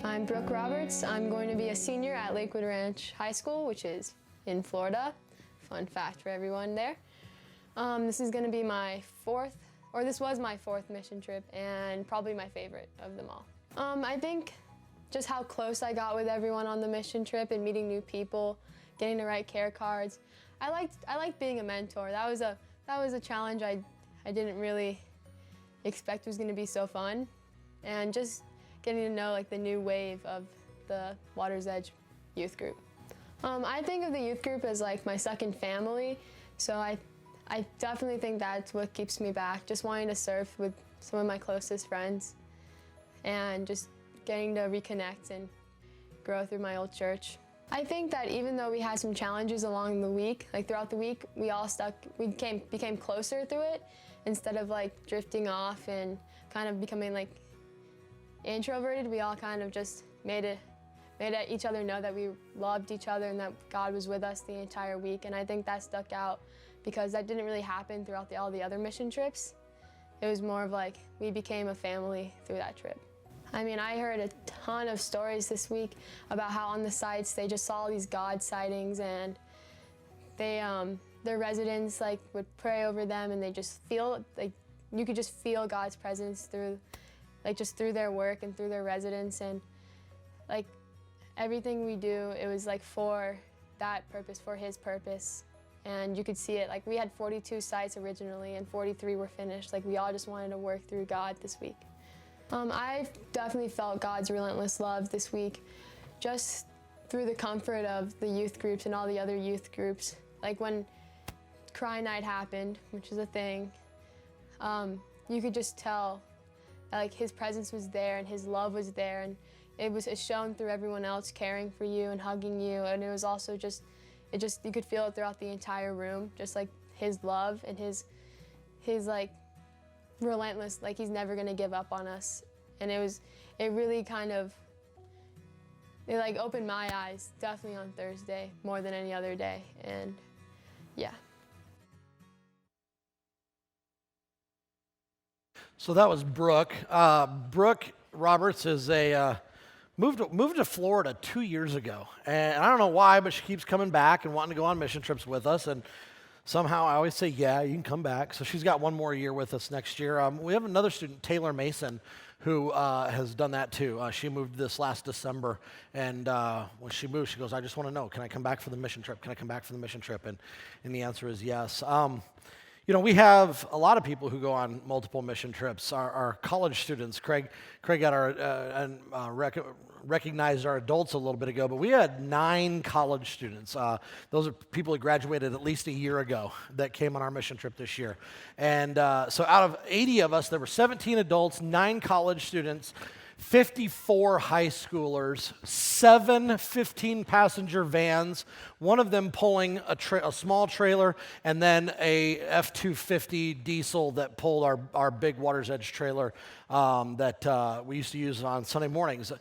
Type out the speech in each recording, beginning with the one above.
I'm Brooke Roberts. I'm going to be a senior at Lakewood Ranch High School, which is in Florida. Fun fact for everyone there. This is going to be this was my fourth mission trip and probably my favorite of them all. I think just how close I got with everyone on the mission trip and meeting new people, getting to write care cards. I liked being a mentor. That was a challenge I didn't really expect was going to be so fun, and just getting to know like the new wave of the Water's Edge youth group. I think of the youth group as like my second family, so I definitely think that's what keeps me back, just wanting to surf with some of my closest friends and just getting to reconnect and grow through my old church. I think that even though we had some challenges along the week, like throughout the week, we became closer through it instead of like drifting off and kind of becoming like introverted. We all kind of just made each other know that we loved each other and that God was with us the entire week. And I think that stuck out because that didn't really happen throughout all the other mission trips. It was more of like we became a family through that trip. I mean, I heard a ton of stories this week about how on the sites they just saw these God sightings, and their residents like would pray over them, and they just feel like you could just feel God's presence through their work and through their residents, and like everything we do, it was like for that purpose, for His purpose, and you could see it. Like we had 42 sites originally, and 43 were finished. Like we all just wanted to work through God this week. I definitely felt God's relentless love this week, just through the comfort of the youth groups and all the other youth groups. Like when Cry Night happened, which is a thing, you could just tell that, like His presence was there and His love was there, and it shown through everyone else caring for you and hugging you, and it was also you could feel it throughout the entire room, just like His love and His like relentless, like He's never gonna give up on us. And it really kind of, it like opened my eyes, definitely on Thursday, more than any other day, and yeah. So that was Brooke. Brooke Roberts is moved to Florida 2 years ago, and I don't know why, but she keeps coming back and wanting to go on mission trips with us, and somehow I always say, yeah, you can come back. So she's got one more year with us next year. We have another student, Taylor Mason, who has done that too. She moved this last December, and when she moved, she goes, I just want to know, can I come back for the mission trip? Can I come back for the mission trip? And the answer is yes. You know, we have a lot of people who go on multiple mission trips. Our college students, Craig got recognized our adults a little bit ago, but we had 9 college students. Those are people who graduated at least a year ago that came on our mission trip this year. And so out of 80 of us, there were 17 adults, 9 college students, 54 high schoolers, 7 15-passenger vans, one of them pulling a small trailer, and then a F-250 diesel that pulled our big Water's Edge trailer that we used to use on Sunday mornings.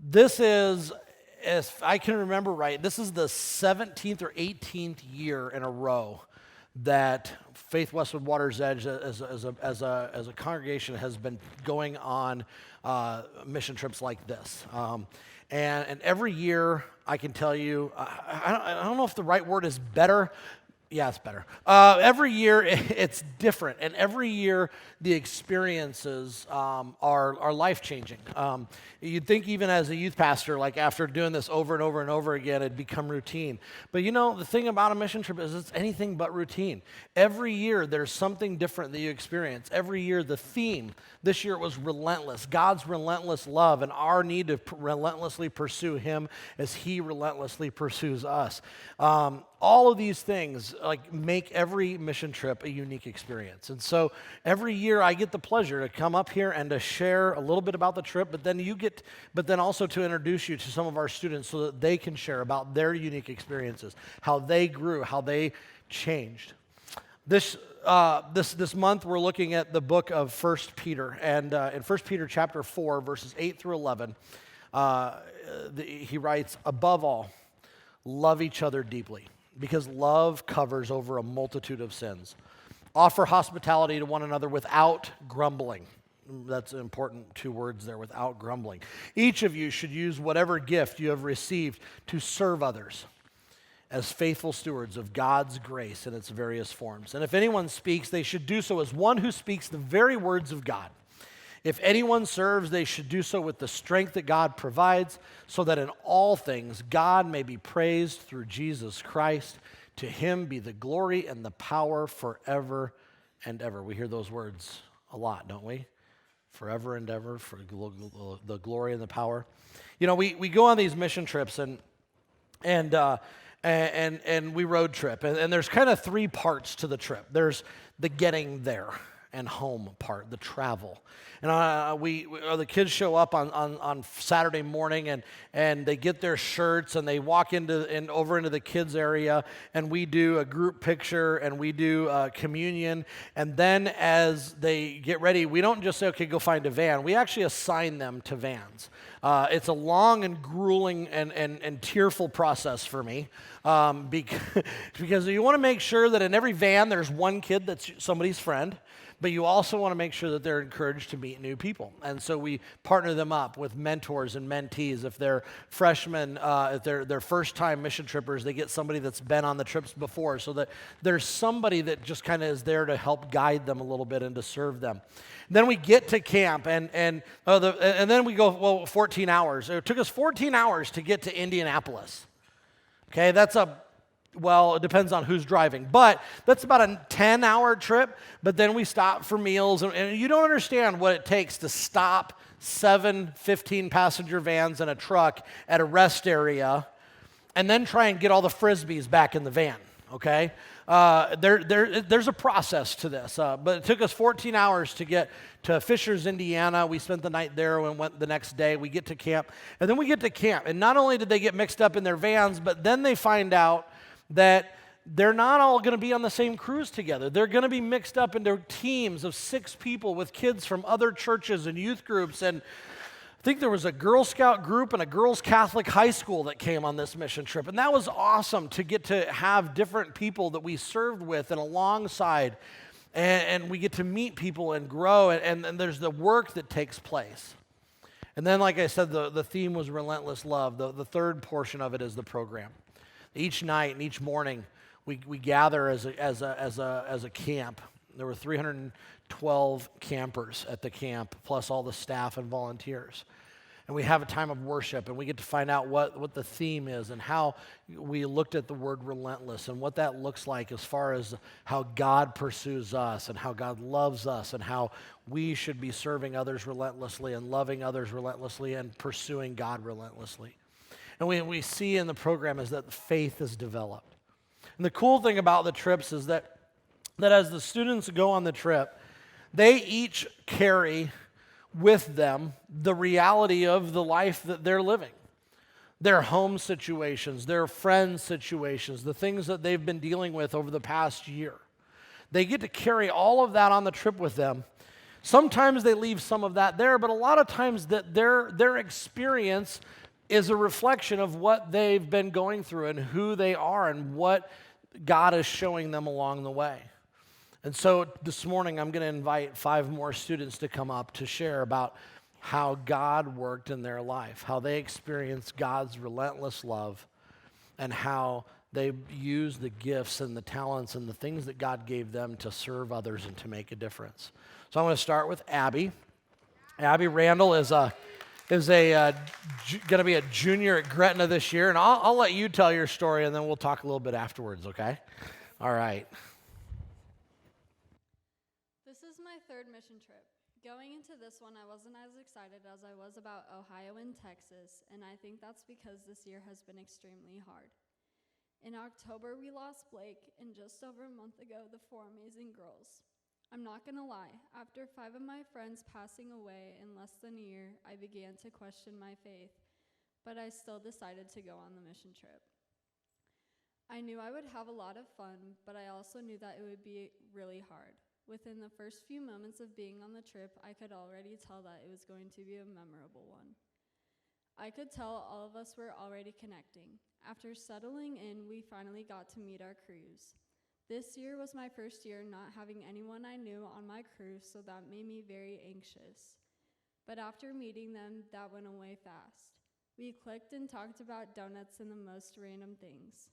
This is, if I can remember right, this is the 17th or 18th year in a row that Faith Westwood Water's Edge as a congregation has been going on mission trips like this. And every year, I can tell you, I don't know if the right word is better. Yeah, it's better. Every year it's different, and every year the experiences are life-changing. You'd think even as a youth pastor, like after doing this over and over and over again, it'd become routine. But you know, the thing about a mission trip is it's anything but routine. Every year there's something different that you experience. Every year the theme, this year it was relentless, God's relentless love and our need to relentlessly pursue Him as He relentlessly pursues us. All of these things like make every mission trip a unique experience. And so every year I get the pleasure to come up here and to share a little bit about the trip, but then also to introduce you to some of our students so that they can share about their unique experiences, how they grew, how they changed. This month we're looking at the book of 1 Peter, and in 1 Peter chapter 4, verses 8 through 11, he writes, above all, love each other deeply, because love covers over a multitude of sins. Offer hospitality to one another without grumbling. That's important 2 words there, without grumbling. Each of you should use whatever gift you have received to serve others as faithful stewards of God's grace in its various forms. And if anyone speaks, they should do so as one who speaks the very words of God. If anyone serves, they should do so with the strength that God provides, so that in all things God may be praised through Jesus Christ. To him be the glory and the power forever and ever. We hear those words a lot, don't we? Forever and ever, for the glory and the power. You know, we go on these mission trips and we road trip, and there's kind of 3 parts to the trip. There's the getting there and home part, the travel. And the kids show up on Saturday morning, and they get their shirts, and they walk over into the kids area, and we do a group picture, and we do communion. And then as they get ready, we don't just say, okay, go find a van. We actually assign them to vans. It's a long and grueling and tearful process for me, because you want to make sure that in every van there's one kid that's somebody's friend, but you also want to make sure that they're encouraged to meet new people. And so we partner them up with mentors and mentees. If they're freshmen, if they're first-time mission trippers, they get somebody that's been on the trips before, so that there's somebody that just kind of is there to help guide them a little bit and to serve them. Then we get to camp, and then we go, 14 hours. It took us 14 hours to get to Indianapolis. Okay, it depends on who's driving, but that's about a 10-hour trip. But then we stop for meals, and you don't understand what it takes to stop 7 15-passenger vans and a truck at a rest area and then try and get all the Frisbees back in the van, okay? There's a process to this, but it took us 14 hours to get to Fishers, Indiana. We spent the night there and went the next day. We get to camp, and then we get to camp. And not only did they get mixed up in their vans, but then they find out that they're not all going to be on the same cruise together. They're going to be mixed up into teams of 6 people with kids from other churches and youth groups. And I think there was a Girl Scout group and a Girls Catholic high school that came on this mission trip. And that was awesome to get to have different people that we served with and alongside. And we get to meet people and grow. And there's the work that takes place. And then, like I said, the theme was relentless love. The third portion of it is the program. Each night and each morning, we gather as a camp. There were 312 campers at the camp, plus all the staff and volunteers. And we have a time of worship, and we get to find out what the theme is and how we looked at the word relentless and what that looks like as far as how God pursues us and how God loves us and how we should be serving others relentlessly and loving others relentlessly and pursuing God relentlessly. And we see in the program is that faith is developed. And the cool thing about the trips is that as the students go on the trip, they each carry with them the reality of the life that they're living. Their home situations, their friends' situations, the things that they've been dealing with over the past year. They get to carry all of that on the trip with them. Sometimes they leave some of that there, but a lot of times that their experience is a reflection of what they've been going through and who they are and what God is showing them along the way. And so this morning I'm going to invite 5 more students to come up to share about how God worked in their life, how they experienced God's relentless love, and how they used the gifts and the talents and the things that God gave them to serve others and to make a difference. So I'm going to start with Abby. Abby Randall is going to be a junior at Gretna this year, and I'll let you tell your story, and then we'll talk a little bit afterwards, okay? All right. This is my 3rd mission trip. Going into this one, I wasn't as excited as I was about Ohio and Texas, and I think that's because this year has been extremely hard. In October, we lost Blake, and just over a month ago, the 4 amazing girls. I'm not gonna lie, after 5 of my friends passing away in less than a year, I began to question my faith, but I still decided to go on the mission trip. I knew I would have a lot of fun, but I also knew that it would be really hard. Within the first few moments of being on the trip, I could already tell that it was going to be a memorable one. I could tell all of us were already connecting. After settling in, we finally got to meet our crews. This year was my first year not having anyone I knew on my crew, so that made me very anxious. But after meeting them, that went away fast. We clicked and talked about donuts and the most random things.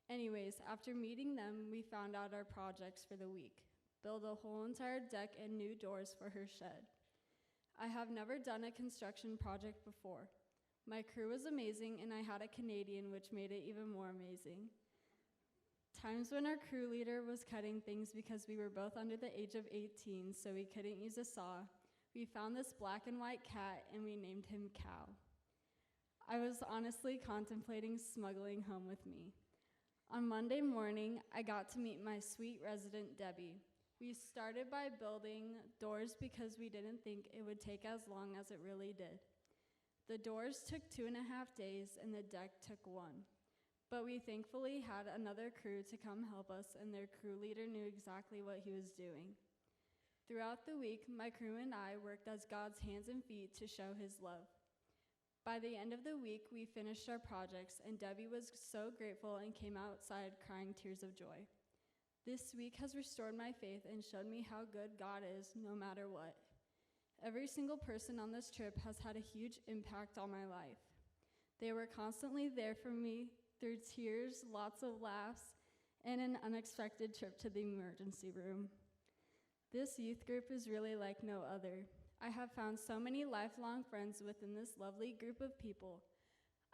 Anyways, after meeting them, we found out our projects for the week. Build a whole entire deck and new doors for her shed. I have never done a construction project before. My crew was amazing, and I had a Canadian, which made it even more amazing. Times when our crew leader was cutting things because we were both under the age of 18, so we couldn't use a saw. We found this black and white cat, and we named him Cow. I was honestly contemplating smuggling home with me. On Monday morning, I got to meet my sweet resident, Debbie. We started by building doors because we didn't think it would take as long as it really did. The doors took 2.5 days, and the deck took 1. But we thankfully had another crew to come help us, and their crew leader knew exactly what he was doing. Throughout the week, my crew and I worked as God's hands and feet to show his love. By the end of the week, we finished our projects, and Debbie was so grateful and came outside crying tears of joy. This week has restored my faith and showed me how good God is no matter what. Every single person on this trip has had a huge impact on my life. They were constantly there for me through tears, lots of laughs, and an unexpected trip to the emergency room. This youth group is really like no other. I have found so many lifelong friends within this lovely group of people.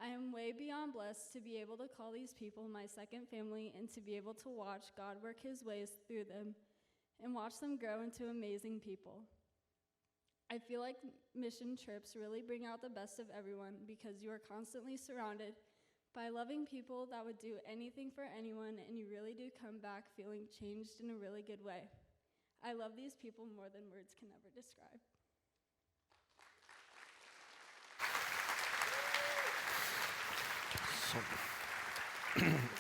I am way beyond blessed to be able to call these people my second family and to be able to watch God work his ways through them and watch them grow into amazing people. I feel like mission trips really bring out the best of everyone because you are constantly surrounded by loving people that would do anything for anyone, and you really do come back feeling changed in a really good way. I love these people more than words can ever describe.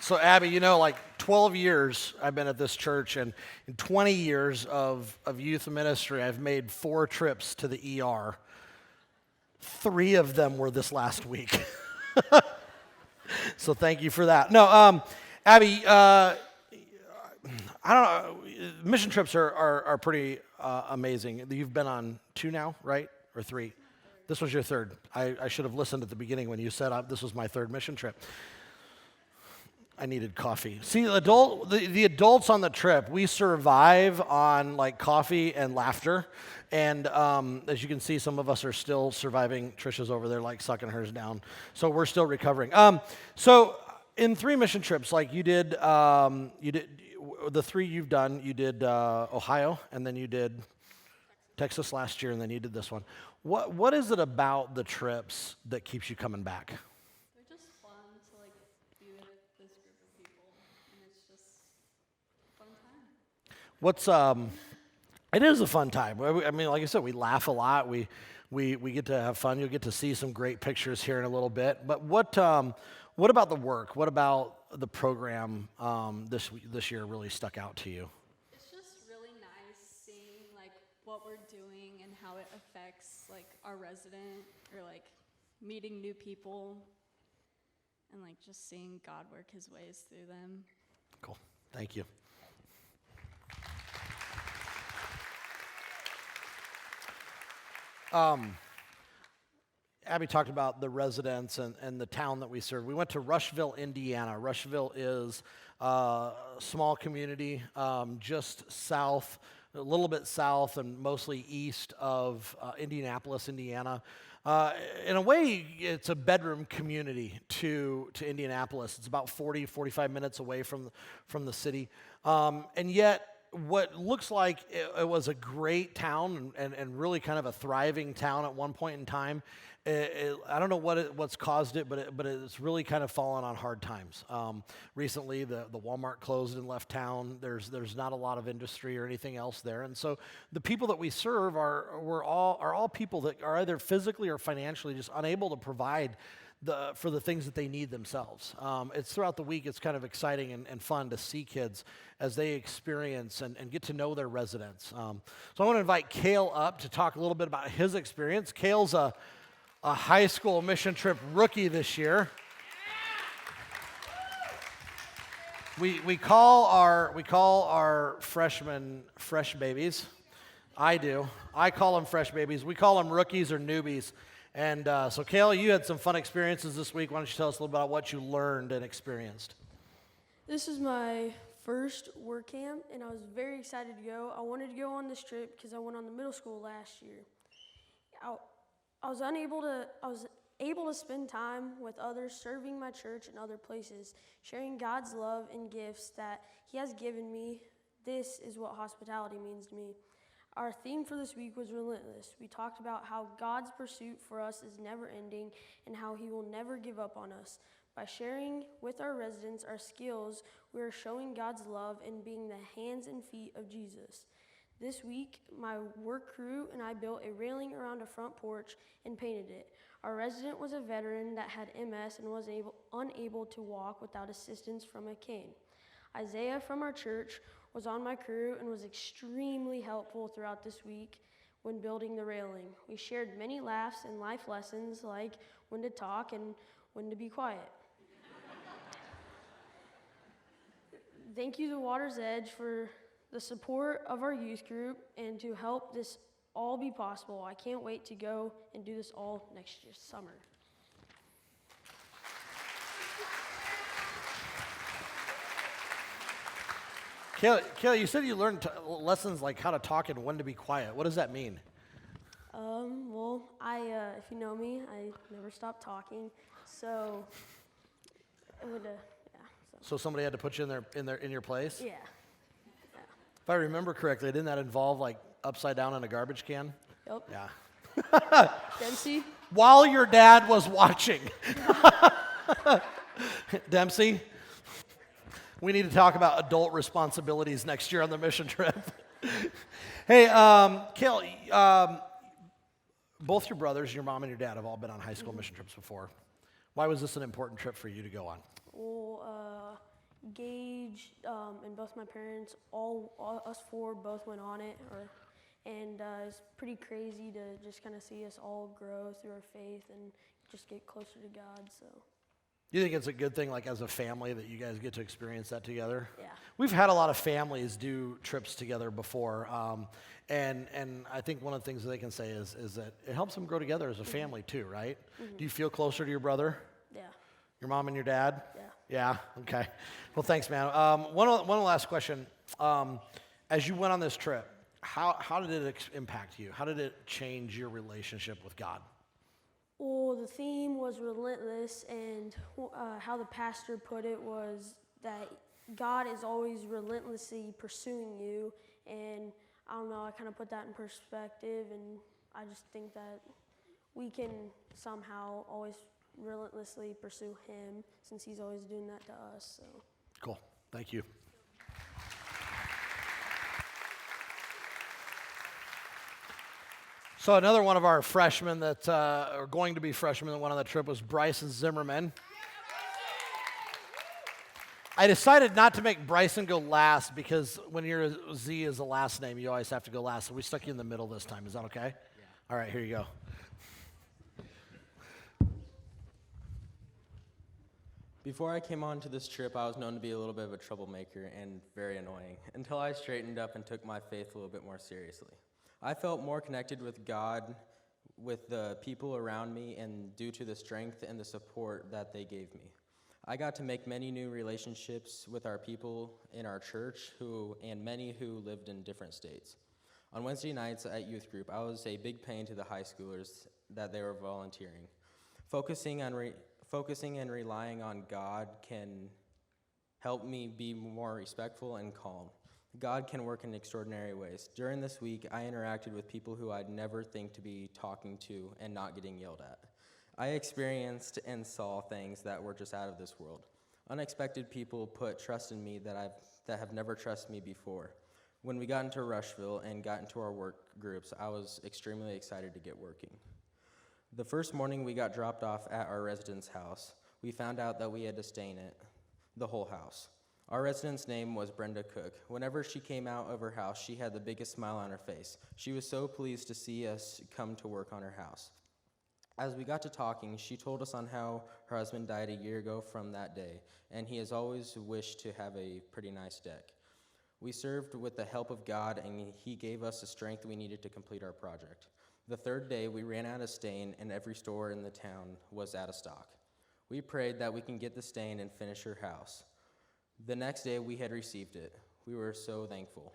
So Abby, you know, like 12 years I've been at this church, and in 20 years of youth ministry, I've made 4 trips to the ER. 3 of them were this last week. So thank you for that. No, Abby, I don't know. Mission trips are pretty amazing. You've been on 2 now, right? Or 3? This was your 3rd. I should have listened at the beginning when you said this was my 3rd mission trip. I needed coffee. See, the adults on the trip, we survive on like coffee and laughter. And as you can see, some of us are still surviving. Trisha's over there like sucking hers down. So we're still recovering. So in 3 mission trips, like you did the 3 you've done, you did Ohio, and then you did Texas last year, and then you did this one. What is it about the trips that keeps you coming back? They're just fun to like be with this group of people, and it's just a fun time. It is a fun time. I mean, like I said, we laugh a lot. We get to have fun. You'll get to see some great pictures here in a little bit. But what about the work? What about the program this year really stuck out to you? It's just really nice seeing like what we're doing and how it affects like our resident, or like meeting new people and like just seeing God work his ways through them. Cool. Thank you. Abby talked about the residents and the town that we serve. We went to Rushville, Indiana. Rushville is a small community just south, a little bit south and mostly east of Indianapolis, Indiana. In a way, it's a bedroom community to Indianapolis. It's about 45 minutes away from the city. And yet, what looks like it was a great town and really kind of a thriving town at one point in time, I don't know what's caused it, but it's really kind of fallen on hard times. Recently, the Walmart closed and left town. There's not a lot of industry or anything else there, and so the people that we serve are all people that are either physically or financially just unable to provide for the things that they need themselves. It's throughout the week. It's kind of exciting and fun to see kids as they experience and get to know their residents. So I want to invite Kale up to talk a little bit about his experience. Kale's a high school mission trip rookie this year. We call our freshmen fresh babies. I do. I call them fresh babies. We call them rookies or newbies. And so, Kayla, you had some fun experiences this week. Why don't you tell us a little about what you learned and experienced? This is my first work camp, and I was very excited to go. I wanted to go on this trip because I went on the middle school last year. I was able to spend time with others, serving my church and other places, sharing God's love and gifts that He has given me. This is what hospitality means to me. Our theme for this week was relentless. We talked about how God's pursuit for us is never ending and how He will never give up on us. By sharing with our residents our skills, we are showing God's love and being the hands and feet of Jesus. This week, my work crew and I built a railing around a front porch and painted it. Our resident was a veteran that had MS and was unable to walk without assistance from a cane. Isaiah from our church was on my crew and was extremely helpful throughout this week when building the railing. We shared many laughs and life lessons like when to talk and when to be quiet. Thank you to Water's Edge for the support of our youth group and to help this all be possible. I can't wait to go and do this all next year, summer. Kayla, you said you learned lessons like how to talk and when to be quiet. What does that mean? Well, if you know me, I never stop talking, so it would, yeah. So somebody had to put you in your place? Yeah. If I remember correctly, didn't that involve like upside down in a garbage can? Yep. Yeah. Dempsey? While your dad was watching. Dempsey, we need to talk about adult responsibilities next year on the mission trip. Hey, Kayla, both your brothers, your mom and your dad, have all been on high school mission trips before. Why was this an important trip for you to go on? Well, Gage and both my parents, all us four both went on it, and it's pretty crazy to just kind of see us all grow through our faith and just get closer to God. So. Do you think it's a good thing, like as a family, that you guys get to experience that together? Yeah. We've had a lot of families do trips together before, and I think one of the things that they can say is that it helps them grow together as a family too, right? Mm-hmm. Do you feel closer to your brother? Yeah. Your mom and your dad? Yeah. Yeah, okay. Well, thanks, man. One last question. As you went on this trip, how did it impact you? How did it change your relationship with God? Well, the theme was relentless, and how the pastor put it was that God is always relentlessly pursuing you, and I don't know, I kind of put that in perspective, and I just think that we can somehow always relentlessly pursue Him since He's always doing that to us. So. Cool. Thank you. So another one of our freshmen that are going to be freshmen that went on the trip was Bryson Zimmerman. I decided not to make Bryson go last because when your Z is the last name, you always have to go last. So we stuck you in the middle this time. Is that okay? Yeah. All right, here you go. Before I came on to this trip, I was known to be a little bit of a troublemaker and very annoying, until I straightened up and took my faith a little bit more seriously. I felt more connected with God, with the people around me, and due to the strength and the support that they gave me. I got to make many new relationships with our people in our church and many who lived in different states. On Wednesday nights at youth group, I was a big pain to the high schoolers that they were volunteering. Focusing and relying on God can help me be more respectful and calm. God can work in extraordinary ways. During this week, I interacted with people who I'd never think to be talking to and not getting yelled at. I experienced and saw things that were just out of this world. Unexpected people put trust in me that have never trusted me before. When we got into Rushville and got into our work groups, I was extremely excited to get working. The first morning we got dropped off at our residence house, we found out that we had to stay in it, the whole house. Our resident's name was Brenda Cook. Whenever she came out of her house, she had the biggest smile on her face. She was so pleased to see us come to work on her house. As we got to talking, she told us on how her husband died a year ago from that day, and he has always wished to have a pretty nice deck. We served with the help of God, and he gave us the strength we needed to complete our project. The third day, we ran out of stain, and every store in the town was out of stock. We prayed that we can get the stain and finish her house. The next day, we had received it. We were so thankful.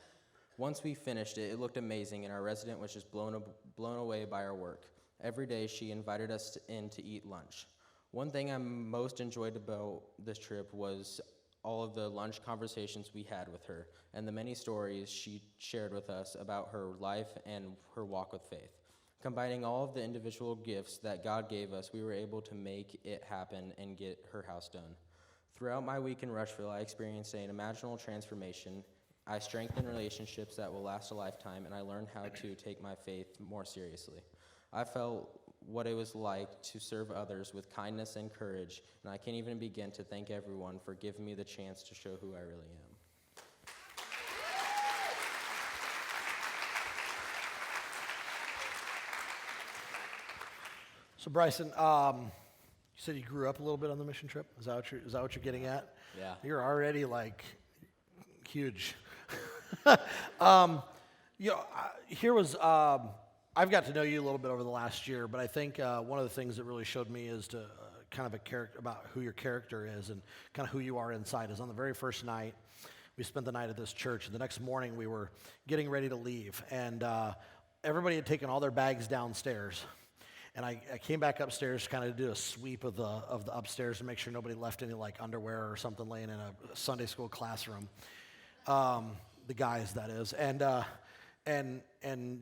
Once we finished it, it looked amazing, and our resident was just blown away by our work. Every day, she invited us in to eat lunch. One thing I most enjoyed about this trip was all of the lunch conversations we had with her and the many stories she shared with us about her life and her walk with faith. Combining all of the individual gifts that God gave us, we were able to make it happen and get her house done. Throughout my week in Rushville, I experienced an unimaginable transformation. I strengthened relationships that will last a lifetime, and I learned how to take my faith more seriously. I felt what it was like to serve others with kindness and courage, and I can't even begin to thank everyone for giving me the chance to show who I really am. So Bryson, you said you grew up a little bit on the mission trip. Is that what you're getting at? Yeah. You're already like huge. Here was. I've got to know you a little bit over the last year, but I think one of the things that really showed me is to kind of a character about who your character is and kind of who you are inside. Is on the very first night, we spent the night at this church, and the next morning we were getting ready to leave, and everybody had taken all their bags downstairs, and I came back upstairs to kind of do a sweep of the upstairs to make sure nobody left any like underwear or something laying in a Sunday school classroom. The guys, that is, and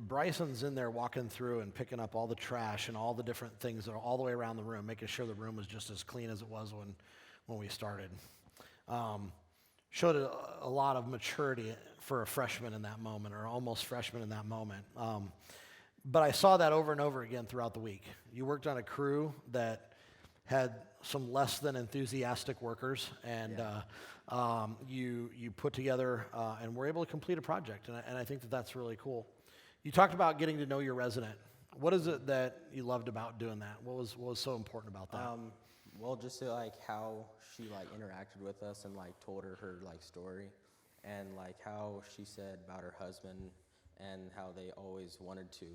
Bryson's in there walking through and picking up all the trash and all the different things that are all the way around the room, making sure the room was just as clean as it was when we started. Showed a lot of maturity for a freshman in that moment, or almost freshman in that moment. But I saw that over and over again throughout the week. You worked on a crew that had some less than enthusiastic workers, and you put together and were able to complete a project, and I think that's really cool. You talked about getting to know your resident. What is it that you loved about doing that? What was so important about that? Well, just to, like how she like interacted with us and like told her like story, and like how she said about her husband and how they always wanted to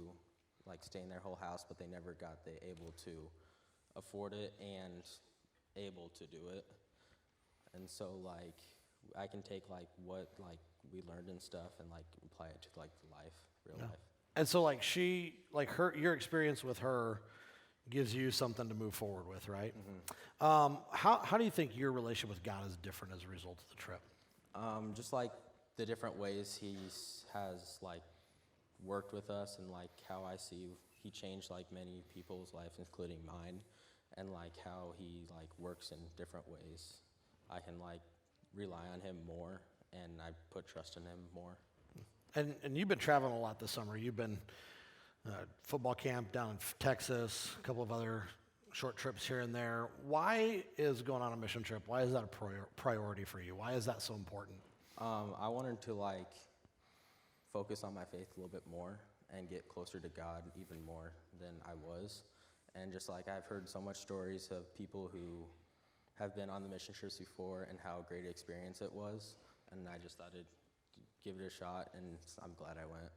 like stay in their whole house, but they never got able to afford it and able to do it. And so like I can take like what like we learned and stuff and like apply it to like real life. And so like your experience with her gives you something to move forward with, right? Mm-hmm. How do you think your relationship with God is different as a result of the trip? Just like the different ways has like worked with us, and like how I see he changed like many people's lives, including mine, and like how he like works in different ways. I can like rely on him more, and I put trust in him more. And you've been traveling a lot this summer. You've been football camp down in Texas, a couple of other short trips here and there. Why is going on a mission trip? Why is that a priority for you? Why is that so important? I wanted to like focus on my faith a little bit more and get closer to God even more than I was. And just like I've heard so much stories of people who have been on the mission trips before and how great an experience it was. And I just thought I'd give it a shot, and I'm glad I went.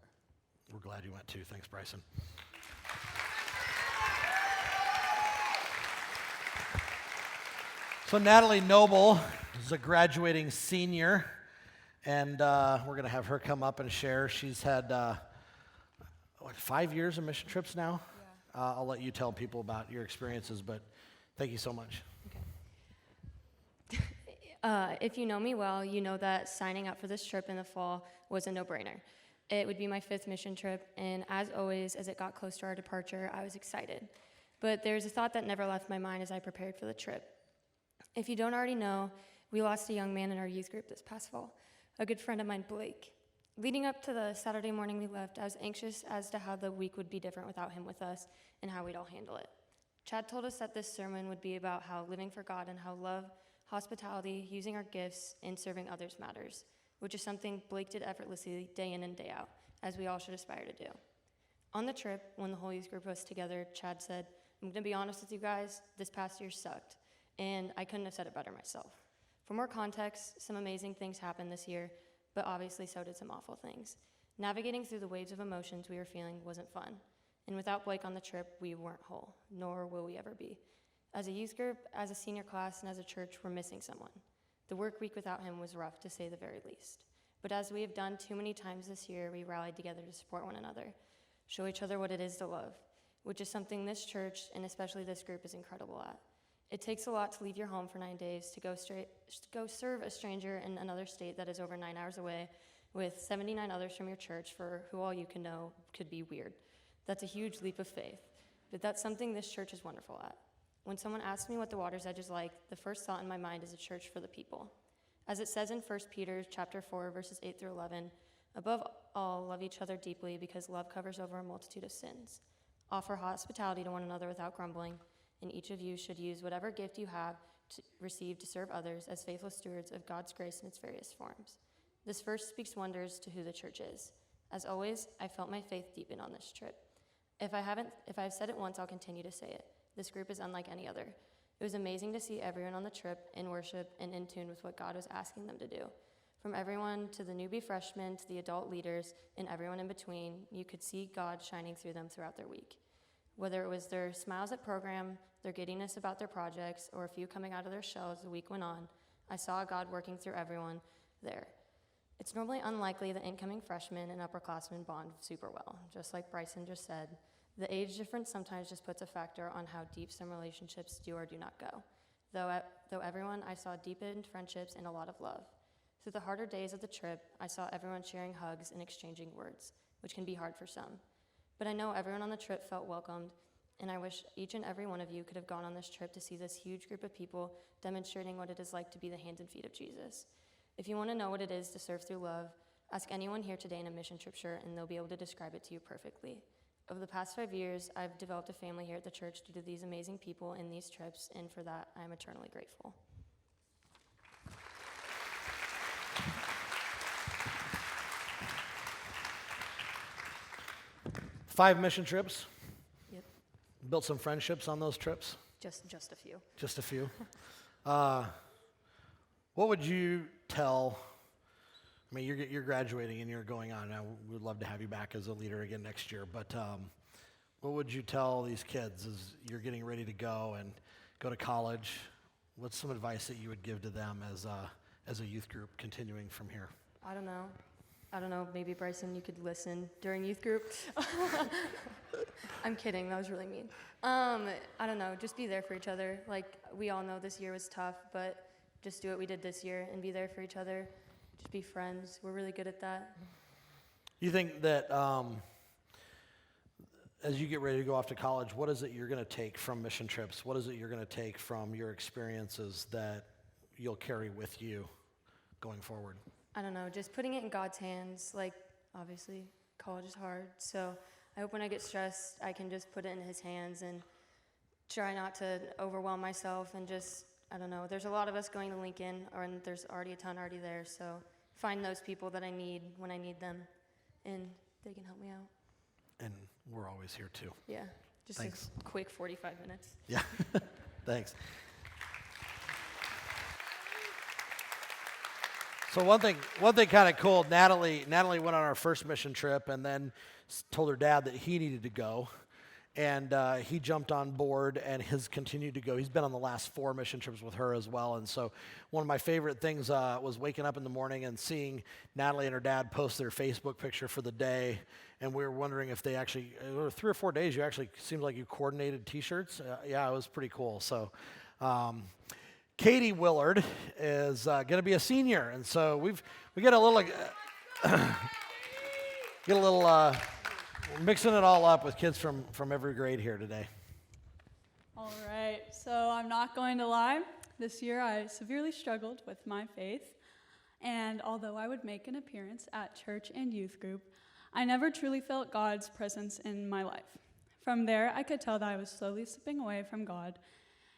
We're glad you went too. Thanks, Bryson. So Natalie Noble is a graduating senior, and we're going to have her come up and share. She's had 5 years of mission trips now? Yeah. I'll let you tell people about your experiences, but thank you so much. If you know me well, you know that signing up for this trip in the fall was a no-brainer. It would be my 5th mission trip, and as always, as it got close to our departure, I was excited. But there's a thought that never left my mind as I prepared for the trip. If you don't already know, we lost a young man in our youth group this past fall, a good friend of mine, Blake. Leading up to the Saturday morning we left, I was anxious as to how the week would be different without him with us and how we'd all handle it. Chad told us that this sermon would be about how living for God and how love, hospitality, using our gifts, and serving others matters, which is something Blake did effortlessly day in and day out, as we all should aspire to do. On the trip, when the whole youth group was together, Chad said, I'm gonna be honest with you guys, this past year sucked, and I couldn't have said it better myself. For more context, some amazing things happened this year, but obviously so did some awful things. Navigating through the waves of emotions we were feeling wasn't fun, and without Blake on the trip, we weren't whole, nor will we ever be. As a youth group, as a senior class, and as a church, we're missing someone. The work week without him was rough, to say the very least. But as we have done too many times this year, we rallied together to support one another, show each other what it is to love, which is something this church, and especially this group, is incredible at. It takes a lot to leave your home for 9 days to go serve a stranger in another state that is over 9 hours away with 79 others from your church for who all you can know could be weird. That's a huge leap of faith, but that's something this church is wonderful at. When someone asks me what the Water's Edge is like, the first thought in my mind is a church for the people. As it says in 1 Peter chapter 4, verses 8 through 11, above all, love each other deeply because love covers over a multitude of sins. Offer hospitality to one another without grumbling, and each of you should use whatever gift you have to receive to serve others as faithful stewards of God's grace in its various forms. This verse speaks wonders to who the church is. As always, I felt my faith deepen on this trip. If I've said it once, I'll continue to say it. This group is unlike any other. It was amazing to see everyone on the trip in worship and in tune with what God was asking them to do. From everyone to the newbie freshmen to the adult leaders and everyone in between, you could see God shining through them throughout their week. Whether it was their smiles at program, their giddiness about their projects, or a few coming out of their shells as the week went on, I saw God working through everyone there. It's normally unlikely that incoming freshmen and upperclassmen bond super well, just like Bryson just said. The age difference sometimes just puts a factor on how deep some relationships do or do not go. Though everyone, I saw deepened friendships and a lot of love. Through the harder days of the trip, I saw everyone sharing hugs and exchanging words, which can be hard for some. But I know everyone on the trip felt welcomed, and I wish each and every one of you could have gone on this trip to see this huge group of people demonstrating what it is like to be the hands and feet of Jesus. If you want to know what it is to serve through love, ask anyone here today in a mission trip shirt, and they'll be able to describe it to you perfectly. Over the past 5 years, I've developed a family here at the church due to these amazing people in these trips, and for that, I am eternally grateful. Five mission trips. Yep, Built some friendships on those trips. just a few. Just a few. What would you tell? I mean, you're graduating and you're going on. Now, we'd love to have you back as a leader again next year. But what would you tell these kids as you're getting ready to go and go to college? What's some advice that you would give to them as a youth group continuing from here? I don't know, maybe Bryson, you could listen during youth group. I'm kidding, that was really mean. I don't know, just be there for each other. Like, we all know this year was tough, but just do what we did this year and be there for each other. Just be friends. We're really good at that. You think that as you get ready to go off to college, what is it you're going to take from mission trips? What is it you're going to take from your experiences that you'll carry with you going forward? I don't know, just putting it in God's hands. Like, obviously, college is hard, so I hope when I get stressed, I can just put it in His hands and try not to overwhelm myself and just, I don't know, there's a lot of us going to Lincoln, and there's already a ton already there, so find those people that I need when I need them, and they can help me out. And we're always here too. Yeah, just Thanks. a quick 45 minutes. Yeah, thanks. So one thing kind of cool. Natalie went on our first mission trip and then told her dad that he needed to go, and he jumped on board and has continued to go. He's been on the last 4 mission trips with her as well. And so one of my favorite things was waking up in the morning and seeing Natalie and her dad post their Facebook picture for the day, and we were wondering if they actually 3 or 4 days. You actually seemed like you coordinated T-shirts. Yeah, it was pretty cool. So. Katie Willard is going to be a senior, and so we get a little mixing it all up with kids from every grade here today. All right, so I'm not going to lie. This year I severely struggled with my faith, and although I would make an appearance at church and youth group, I never truly felt God's presence in my life. From there, I could tell that I was slowly slipping away from God,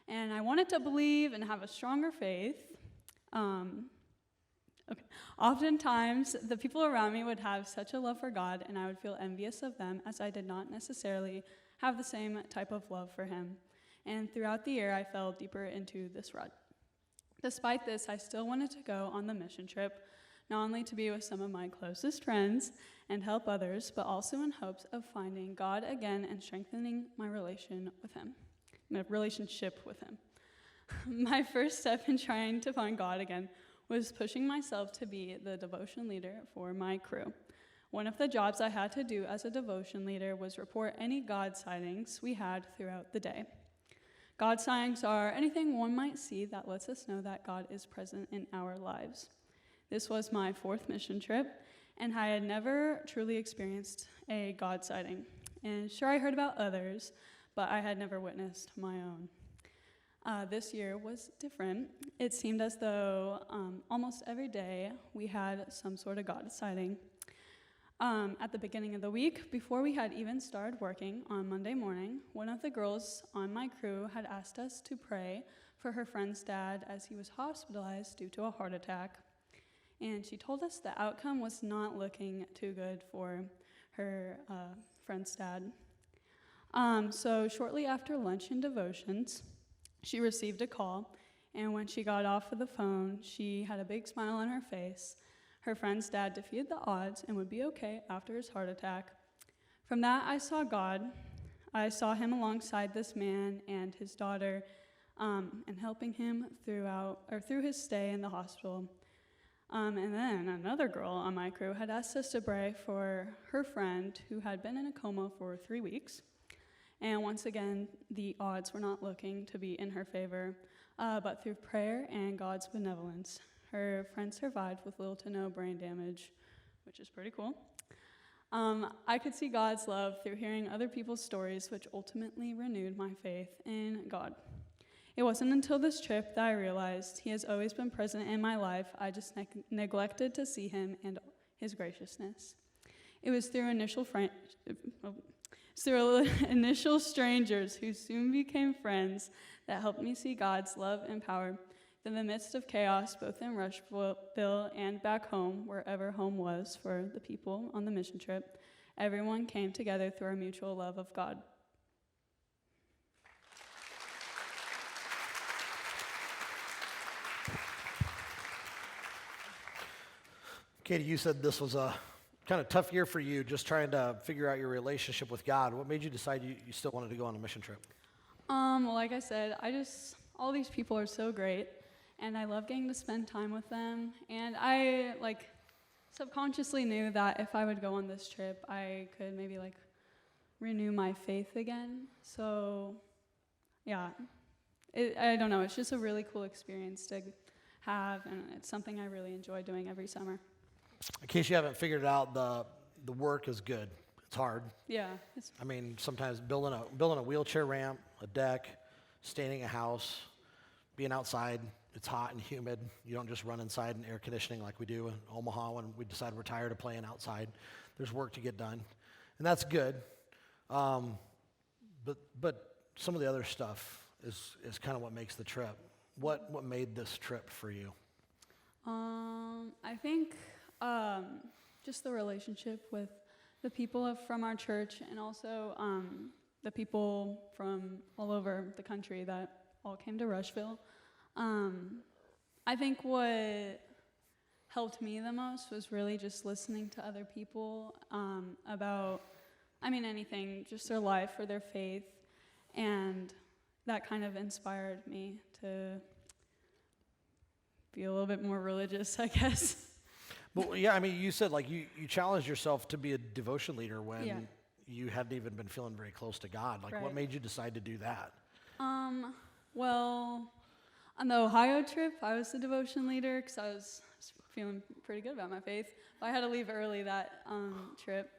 and I wanted to believe and have a stronger faith. Oftentimes, the people around me would have such a love for God, and I would feel envious of them as I did not necessarily have the same type of love for him. And throughout the year, I fell deeper into this rut. Despite this, I still wanted to go on the mission trip, not only to be with some of my closest friends and help others, but also in hopes of finding God again and strengthening my relationship with him. My first step in trying to find God again was pushing myself to be the devotion leader for my crew. One of the jobs I had to do as a devotion leader was report any God sightings we had throughout the day. God sightings are anything one might see that lets us know that God is present in our lives. This was my 4th mission trip, and I had never truly experienced a God sighting. And sure, I heard about others, but I had never witnessed my own. This year was different. It seemed as though almost every day we had some sort of God sighting. At the beginning of the week, before we had even started working on Monday morning, one of the girls on my crew had asked us to pray for her friend's dad as he was hospitalized due to a heart attack. And she told us the outcome was not looking too good for her friend's dad. So shortly after lunch and devotions, she received a call, and when she got off of the phone, she had a big smile on her face. Her friend's dad defeated the odds and would be okay after his heart attack. From that, I saw God. I saw him alongside this man and his daughter, and helping him through his stay in the hospital. And then another girl on my crew had asked us to pray for her friend who had been in a coma for 3 weeks. And once again, the odds were not looking to be in her favor, but through prayer and God's benevolence, her friend survived with little to no brain damage, which is pretty cool. I could see God's love through hearing other people's stories, which ultimately renewed my faith in God. It wasn't until this trip that I realized he has always been present in my life. I just neglected to see him and his graciousness. It was through initial strangers who soon became friends that helped me see God's love and power. In the midst of chaos, both in Rushville and back home, wherever home was for the people on the mission trip, everyone came together through our mutual love of God. Katie, you said this was a kind of tough year for you, just trying to figure out your relationship with God. What made you decide you still wanted to go on a mission trip? Well, like I said, all these people are so great, and I love getting to spend time with them. And I, subconsciously knew that if I would go on this trip, I could maybe, renew my faith again. So, yeah, I don't know. It's just a really cool experience to have, and it's something I really enjoy doing every summer. In case you haven't figured it out, the work is good. It's hard. Yeah. I mean, sometimes building a wheelchair ramp, a deck, staining a house, being outside, it's hot and humid. You don't just run inside in air conditioning like we do in Omaha when we decide we're tired of playing outside. There's work to get done, and that's good. But some of the other stuff is kind of what makes the trip. What made this trip for you? I think just the relationship with the people from our church, and also the people from all over the country that all came to Rushville. I think what helped me the most was really just listening to other people about, anything, just their life or their faith, and that kind of inspired me to be a little bit more religious, I guess. But yeah, you said you challenged yourself to be a devotion leader when you hadn't even been feeling very close to God. Right. What made you decide to do that? Well, on the Ohio trip, I was the devotion leader because I was feeling pretty good about my faith. But I had to leave early that trip.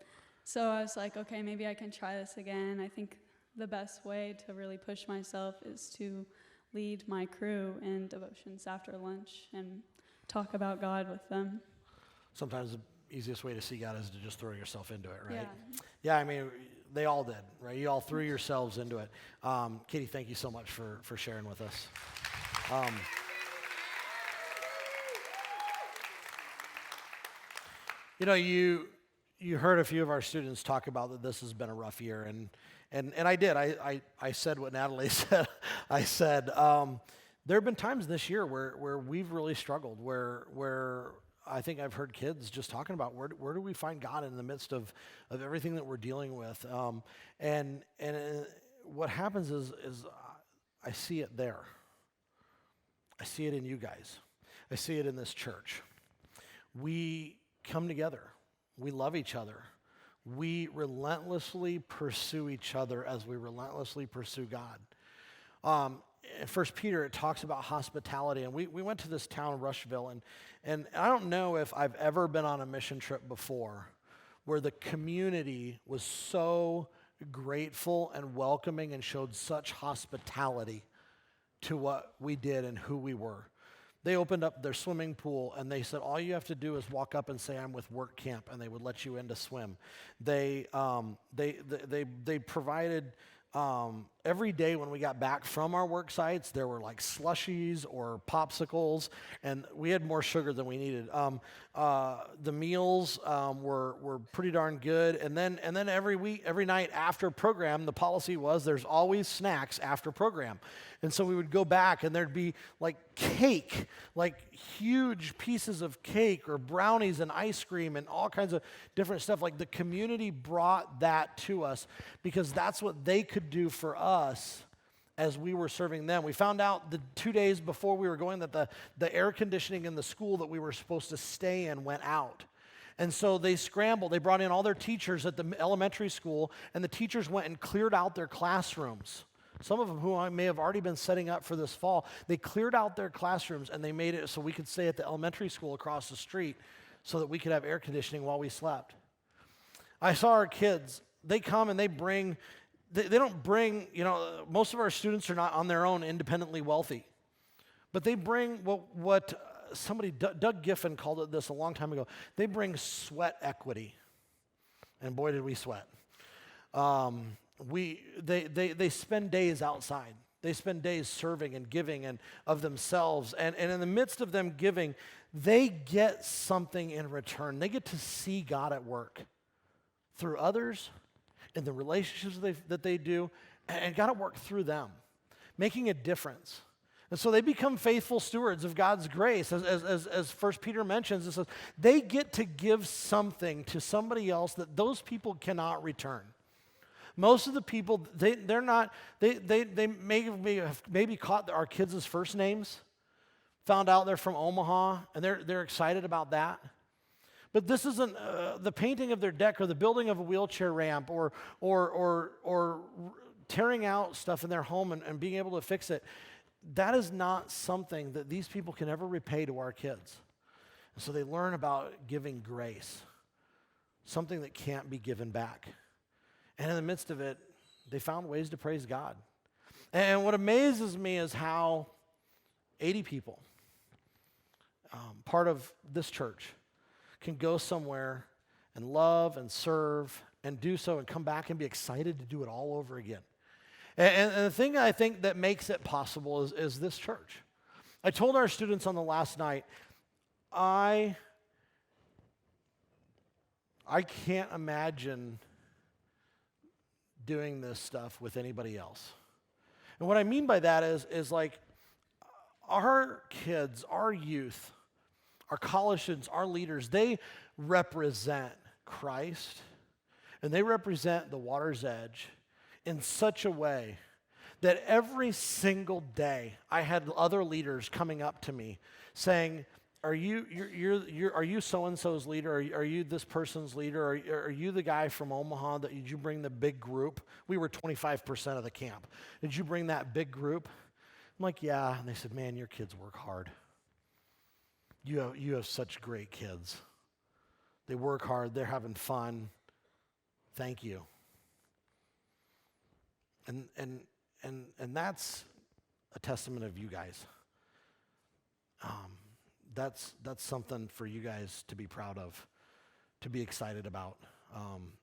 So I was like, okay, maybe I can try this again. I think the best way to really push myself is to lead my crew in devotions after lunch and talk about God with them. Sometimes the easiest way to see God is to just throw yourself into it, right? Yeah. Yeah, they all did, right? You all threw yourselves into it. Katie, thank you so much for sharing with us. you heard a few of our students talk about that this has been a rough year, and I did. I said what Natalie said. I said there have been times this year where we've really struggled, where I think I've heard kids just talking about where do we find God in the midst of everything that we're dealing with, and what happens is I see it there. I see it in you guys. I see it in this church. We come together. We love each other. We relentlessly pursue each other as we relentlessly pursue God. In 1 Peter, it talks about hospitality, and we went to this town, Rushville, and I don't know if I've ever been on a mission trip before where the community was so grateful and welcoming and showed such hospitality to what we did and who we were. They opened up their swimming pool, and they said, all you have to do is walk up and say, I'm with work camp, and they would let you in to swim. They provided, every day when we got back from our work sites, there were like slushies or popsicles, and we had more sugar than we needed. The meals were pretty darn good, and then every night after program, the policy was there's always snacks after program. And so we would go back, and there'd be like cake, like huge pieces of cake or brownies and ice cream and all kinds of different stuff. Like the community brought that to us because that's what they could do for us as we were serving them. We found out the 2 days before we were going that the air conditioning in the school that we were supposed to stay in went out. And so they scrambled. They brought in all their teachers at the elementary school, and the teachers went and cleared out their classrooms. Some of them who I may have already been setting up for this fall, they cleared out their classrooms and they made it so we could stay at the elementary school across the street so that we could have air conditioning while we slept. I saw our kids, they come and they bring, they don't bring, most of our students are not on their own independently wealthy, but they bring what somebody, Doug Giffen called it this a long time ago, they bring sweat equity. And boy, did we sweat. They spend days outside. They spend days serving and giving and of themselves. And in the midst of them giving, they get something in return. They get to see God at work through others in the relationships that they do, and God at work through them, making a difference. And so they become faithful stewards of God's grace. As 1 Peter mentions, it says, they get to give something to somebody else that those people cannot return. Most of the people, they may have maybe caught our kids' first names, found out they're from Omaha, and they're excited about that. But this isn't the painting of their deck or the building of a wheelchair ramp or tearing out stuff in their home and being able to fix it. That is not something that these people can ever repay to our kids. And so they learn about giving grace, something that can't be given back. And in the midst of it, they found ways to praise God. And what amazes me is how 80 people, part of this church, can go somewhere and love and serve and do so and come back and be excited to do it all over again. And the thing I think that makes it possible is this church. I told our students on the last night, I can't imagine doing this stuff with anybody else. And what I mean by that is like our kids, our youth, our college students, our leaders, they represent Christ and they represent the water's edge in such a way that every single day I had other leaders coming up to me saying, are you so-and-so's leader? Are you this person's leader? Are you the guy from Omaha that did you bring the big group? We were 25% of the camp. Did you bring that big group? I'm like, yeah. And they said, man, your kids work hard. You have such great kids. They work hard. They're having fun. Thank you. And that's a testament of you guys. That's something for you guys to be proud of, to be excited about.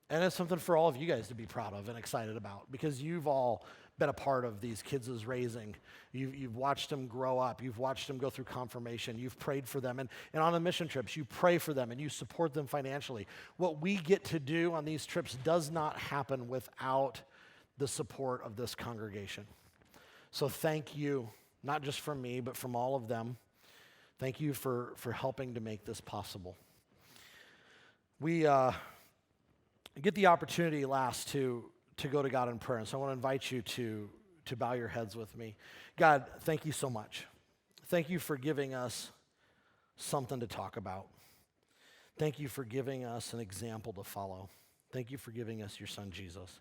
And it's something for all of you guys to be proud of and excited about because you've all been a part of these kids' raising. You've watched them grow up. You've watched them go through confirmation. You've prayed for them. And on the mission trips, you pray for them and you support them financially. What we get to do on these trips does not happen without the support of this congregation. So thank you, not just from me, but from all of them. Thank you for helping to make this possible. We get the opportunity last to go to God in prayer. And so I want to invite you to bow your heads with me. God, thank you so much. Thank you for giving us something to talk about. Thank you for giving us an example to follow. Thank you for giving us your son, Jesus.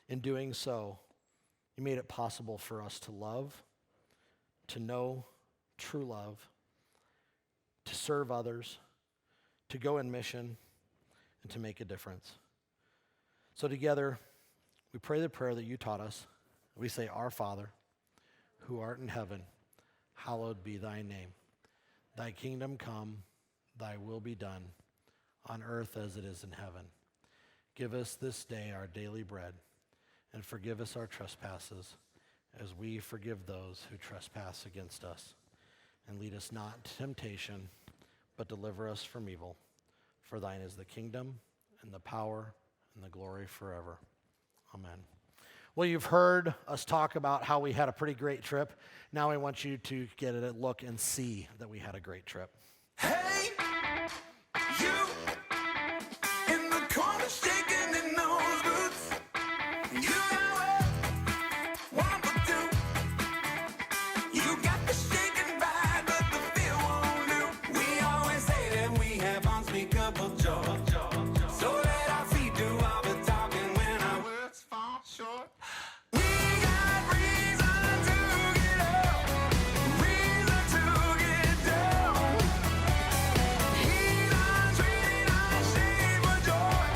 In doing so, you made it possible for us to love, to know true love, to serve others, to go in mission, and to make a difference. So together, we pray the prayer that you taught us. We say, Our Father, who art in heaven, hallowed be thy name. Thy kingdom come, thy will be done, on earth as it is in heaven. Give us this day our daily bread, and forgive us our trespasses, as we forgive those who trespass against us. And lead us not into temptation, but deliver us from evil. For thine is the kingdom, and the power, and the glory forever. Amen. Well, you've heard us talk about how we had a pretty great trip. Now I want you to get a look and see that we had a great trip. Hey, you in the corner shaking in those boots. You know one for two. You got the shaking vibe, but the feel won't do. We always say that we have unspeakable joy. So let our feet do all the talking when our words fall short. We got reason to get up, reason to get down. He's unsweet, unshaved for joy,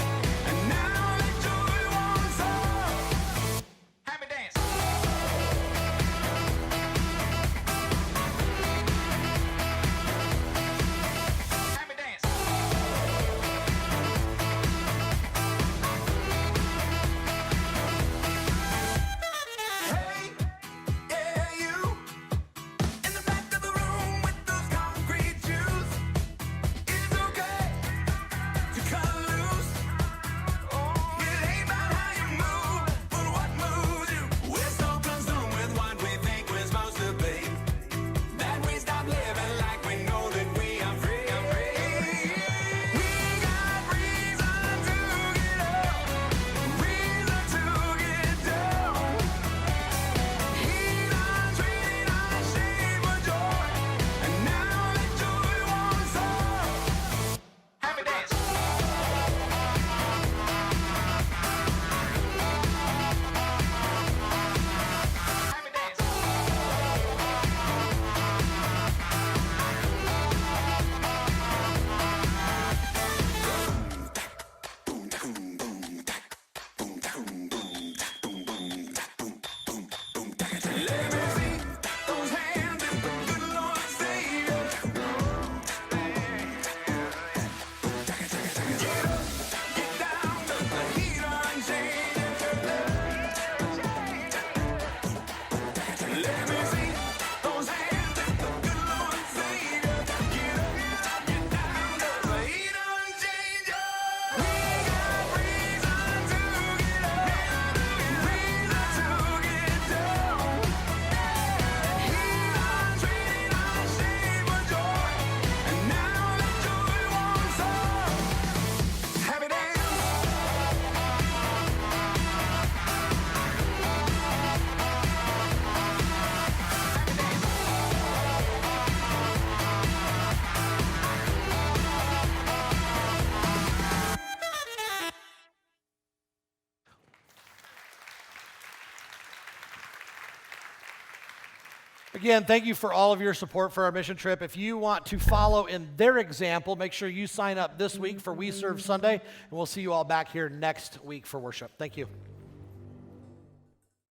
and now that joy wants us. Happy dance. Happy dance. Hey, yeah, you in the back of the room with those concrete shoes. It's okay to cut loose. It ain't about how you move, but what moves you. We're so consumed with what we think we're supposed to be that we stop living like we know that we are free. We got reason to get up, reason to get down. He's unsweet, unshaved for joy, and now that joy wants us. Happy dance. Happy dance. Let me see those hands if the good Lord saved you. Get up, get down, 'cause the heat unchained you. Let me see those hands if the good Lord saved you. Get up, get down, 'cause the heat unchained you. We got reason to get up, reason to get down. He's unsweet, unshaved for joy, and now that joy wants us. Happy dance. Again, thank you for all of your support for our mission trip. If you want to follow in their example, make sure you sign up this week for We Serve Sunday, and we'll see you all back here next week for worship. Thank you.